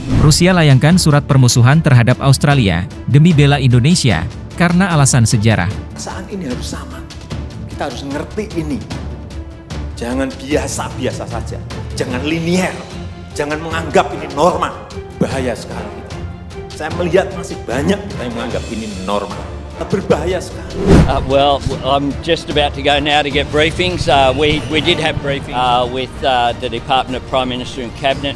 Rusia layangkan surat permusuhan terhadap Australia demi bela Indonesia karena alasan sejarah. Saat ini harus sama. Kita harus ngerti ini. Jangan biasa-biasa saja. Jangan linier. Jangan menganggap ini normal. Bahaya sekali kita. Saya melihat masih banyak yang menganggap ini normal. Berbahaya sekali. Well, I'm just about to go now to get briefings. We did have briefings with the Department of Prime Minister and Cabinet.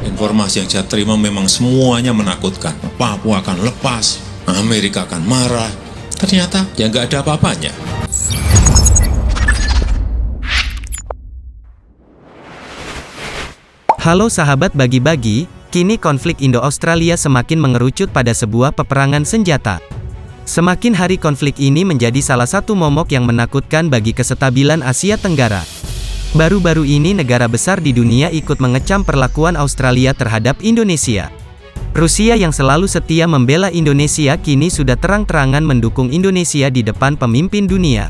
Informasi yang saya terima memang semuanya menakutkan. Papua akan lepas, Amerika akan marah. Ternyata ya nggak ada apa-apanya. Halo sahabat bagi-bagi, kini konflik Indo-Australia semakin mengerucut pada sebuah peperangan senjata. Semakin hari konflik ini menjadi salah satu momok yang menakutkan bagi kestabilan Asia Tenggara. Baru-baru ini negara besar di dunia ikut mengecam perlakuan Australia terhadap Indonesia. Rusia yang selalu setia membela Indonesia kini sudah terang-terangan mendukung Indonesia di depan pemimpin dunia.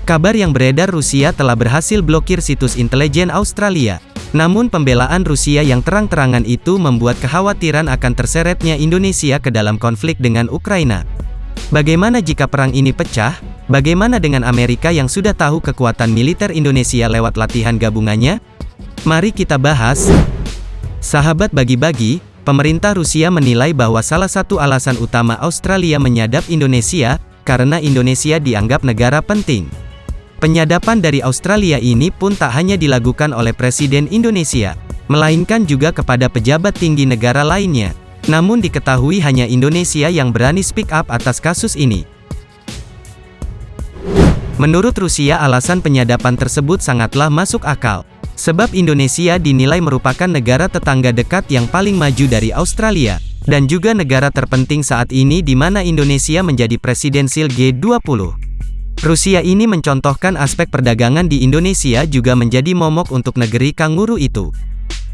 Kabar yang beredar Rusia telah berhasil blokir situs intelijen Australia. Namun pembelaan Rusia yang terang-terangan itu membuat kekhawatiran akan terseretnya Indonesia ke dalam konflik dengan Ukraina. Bagaimana jika perang ini pecah? Bagaimana dengan Amerika yang sudah tahu kekuatan militer Indonesia lewat latihan gabungannya? Mari kita bahas. Sahabat bagi-bagi, pemerintah Rusia menilai bahwa salah satu alasan utama Australia menyadap Indonesia, karena Indonesia dianggap negara penting. Penyadapan dari Australia ini pun tak hanya dilakukan oleh Presiden Indonesia, melainkan juga kepada pejabat tinggi negara lainnya. Namun diketahui hanya Indonesia yang berani speak up atas kasus ini. Menurut Rusia alasan penyadapan tersebut sangatlah masuk akal. Sebab Indonesia dinilai merupakan negara tetangga dekat yang paling maju dari Australia, dan juga negara terpenting saat ini di mana Indonesia menjadi presidensil G20. Rusia ini mencontohkan aspek perdagangan di Indonesia juga menjadi momok untuk negeri kanguru itu.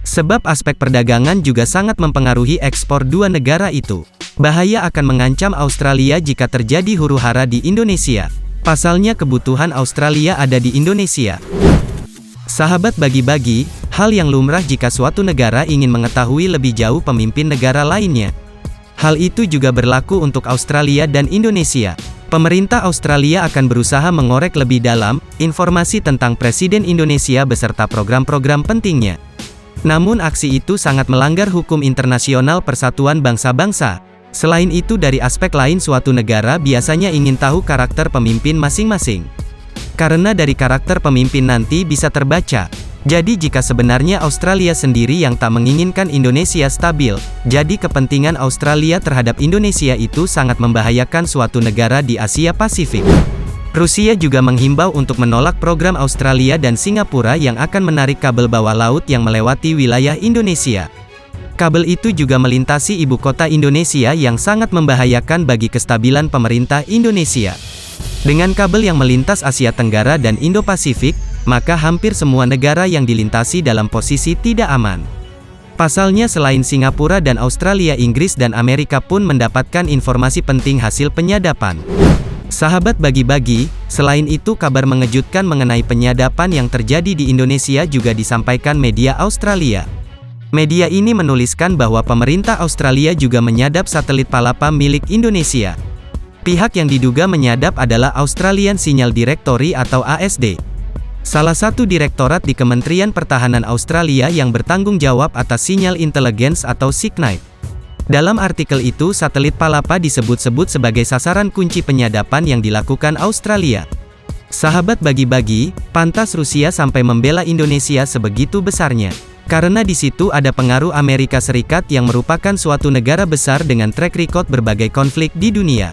Sebab aspek perdagangan juga sangat mempengaruhi ekspor dua negara itu. Bahaya akan mengancam Australia jika terjadi huru-hara di Indonesia. Pasalnya kebutuhan Australia ada di Indonesia. Sahabat bagi-bagi, hal yang lumrah jika suatu negara ingin mengetahui lebih jauh pemimpin negara lainnya. Hal itu juga berlaku untuk Australia dan Indonesia. Pemerintah Australia akan berusaha mengorek lebih dalam informasi tentang Presiden Indonesia beserta program-program pentingnya. Namun aksi itu sangat melanggar hukum internasional persatuan bangsa-bangsa. Selain itu dari aspek lain suatu negara biasanya ingin tahu karakter pemimpin masing-masing. Karena dari karakter pemimpin nanti bisa terbaca. Jadi jika sebenarnya Australia sendiri yang tak menginginkan Indonesia stabil, jadi kepentingan Australia terhadap Indonesia itu sangat membahayakan suatu negara di Asia Pasifik. Rusia juga menghimbau untuk menolak program Australia dan Singapura yang akan menarik kabel bawah laut yang melewati wilayah Indonesia. Kabel itu juga melintasi ibu kota Indonesia yang sangat membahayakan bagi kestabilan pemerintah Indonesia. Dengan kabel yang melintas Asia Tenggara dan Indo-Pasifik, maka hampir semua negara yang dilintasi dalam posisi tidak aman. Pasalnya selain Singapura dan Australia, Inggris dan Amerika pun mendapatkan informasi penting hasil penyadapan. Sahabat bagi-bagi, selain itu kabar mengejutkan mengenai penyadapan yang terjadi di Indonesia juga disampaikan media Australia. Media ini menuliskan bahwa pemerintah Australia juga menyadap satelit Palapa milik Indonesia. Pihak yang diduga menyadap adalah Australian Signal Directorate atau ASD. Salah satu direktorat di Kementerian Pertahanan Australia yang bertanggung jawab atas sinyal intelligence atau SIGINT. Dalam artikel itu satelit Palapa disebut-sebut sebagai sasaran kunci penyadapan yang dilakukan Australia. Sahabat bagi-bagi, pantas Rusia sampai membela Indonesia sebegitu besarnya. Karena di situ ada pengaruh Amerika Serikat yang merupakan suatu negara besar dengan track record berbagai konflik di dunia.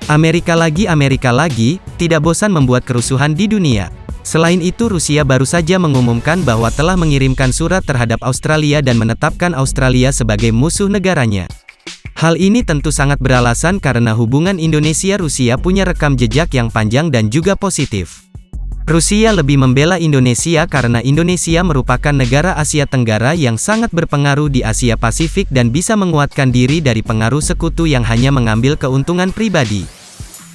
Amerika lagi, tidak bosan membuat kerusuhan di dunia. Selain itu Rusia baru saja mengumumkan bahwa telah mengirimkan surat terhadap Australia dan menetapkan Australia sebagai musuh negaranya. Hal ini tentu sangat beralasan karena hubungan Indonesia-Rusia punya rekam jejak yang panjang dan juga positif. Rusia lebih membela Indonesia karena Indonesia merupakan negara Asia Tenggara yang sangat berpengaruh di Asia Pasifik dan bisa menguatkan diri dari pengaruh sekutu yang hanya mengambil keuntungan pribadi.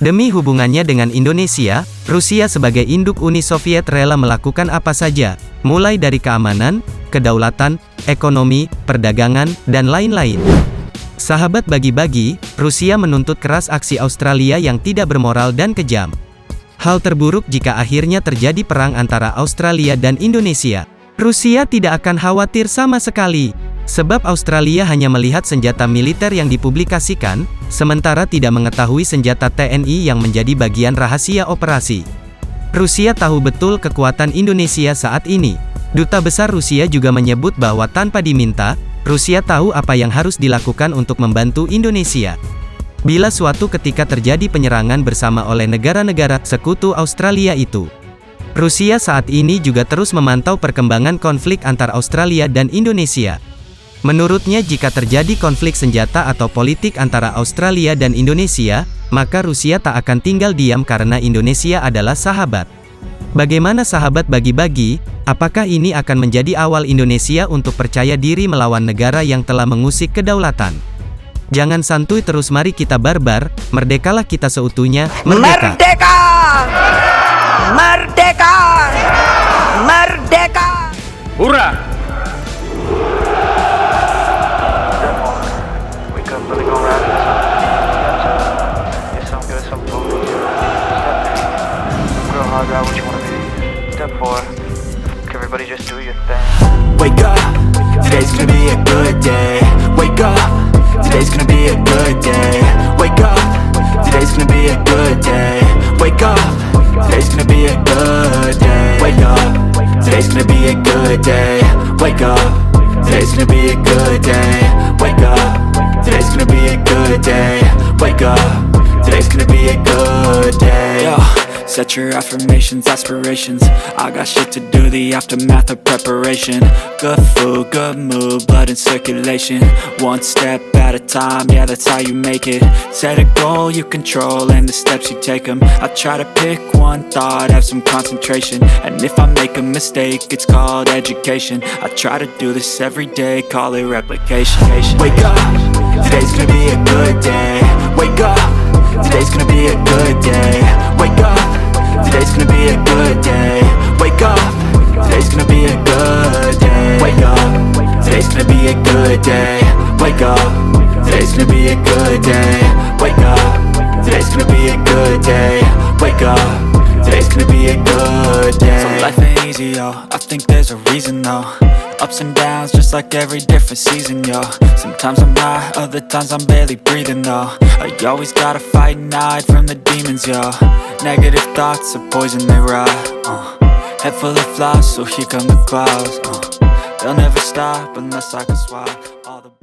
Demi hubungannya dengan Indonesia, Rusia sebagai induk Uni Soviet rela melakukan apa saja, mulai dari keamanan, kedaulatan, ekonomi, perdagangan, dan lain-lain. Sahabat bagi-bagi, Rusia menuntut keras aksi Australia yang tidak bermoral dan kejam. Hal terburuk jika akhirnya terjadi perang antara Australia dan Indonesia. Rusia tidak akan khawatir sama sekali, sebab Australia hanya melihat senjata militer yang dipublikasikan, sementara tidak mengetahui senjata TNI yang menjadi bagian rahasia operasi. Rusia tahu betul kekuatan Indonesia saat ini. Duta Besar Rusia juga menyebut bahwa tanpa diminta, Rusia tahu apa yang harus dilakukan untuk membantu Indonesia. Bila suatu ketika terjadi penyerangan bersama oleh negara-negara sekutu Australia itu. Rusia saat ini juga terus memantau perkembangan konflik antar Australia dan Indonesia. Menurutnya jika terjadi konflik senjata atau politik antara Australia dan Indonesia, maka Rusia tak akan tinggal diam karena Indonesia adalah sahabat. Bagaimana sahabat bagi-bagi, apakah ini akan menjadi awal Indonesia untuk percaya diri melawan negara yang telah mengusik kedaulatan? Jangan santuy terus, mari kita barbar, merdekalah kita seutuhnya, merdeka! Merdeka! Merdeka! Merdeka! Hurra! Everybody just do your thing. Wake up, today's gonna be a good day. Wake up, today's gonna be a good day. Wake up, today's gonna be a good day. Wake up, today's gonna be a good day. Wake up, today's gonna be a good day. Wake up, today's gonna be a good day. Wake up, today's gonna be a good day. Wake up, today's gonna be a good day. Yo. Set your affirmations, aspirations. I got shit to do, the aftermath of preparation. Good food, good mood, blood in circulation. One step at a time, yeah, that's how you make it. Set a goal you control and the steps you take them. I try to pick one thought, have some concentration. And if I make a mistake, it's called education. I try to do this every day, call it replication. Wake up, today's gonna be a good day. Wake up, today's gonna be a good day. Wake up, today's gonna be a good day. Wake up, today's gonna be a good day. Wake up, today's gonna be a good day. Wake up, today's gonna be a good day. Wake up, today's gonna be a good day. Wake up, today's gonna be a good day. So life ain't easy, yo, I think there's a reason though. Ups and downs, just like every different season, yo. Sometimes I'm high, other times I'm barely breathing, though. I always gotta fight and hide from the demons, yo. Negative thoughts are poison, they rot. Head full of flies, so here come the clouds. They'll never stop unless I can swap all the